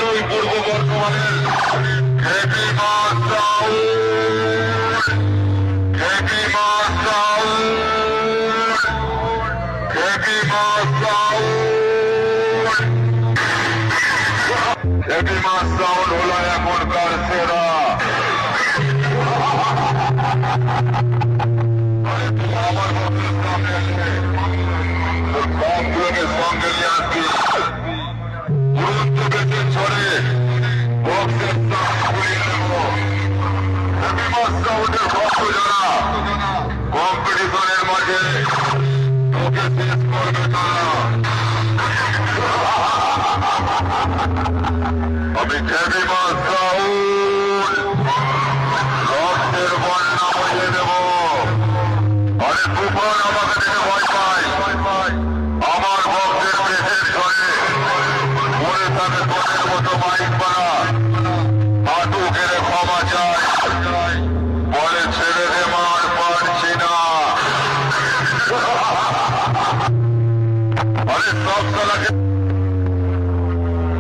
ভালোই পূর্ব বর্ধমানের খেপি মাছ চাউল, খেপি মাছ চাউল, খেপি মাছ চাউল, খেপি মাছ চাউল হলো এখনকার সেরা। আমার বক্সের সামনে এসে সবগুলোকে সঙ্গে নিয়ে আসবি। উড়ন্ত বেঁচে ছড়ে বক্সের সামনে ঘুরিয়ে দেব। হেভি মাছ চাউলের ভক্ত যারা কম্পিটিশনের মাঝে তোকে শেষ করবে তারা। আমি হেভি মাছ চাউল রক্তের বন্যা বইয়ে দেব। আরে তুফান আমাকে দেখে ভয় পায়, আমার ভক্তের পেটের ধরে মনে থাকে তোদের মতো মাইক বানা হাঁটু গেড়ে ক্ষমা চায়, বলে ছেড়ে দে মার পারছি না। আরে সব সালাকে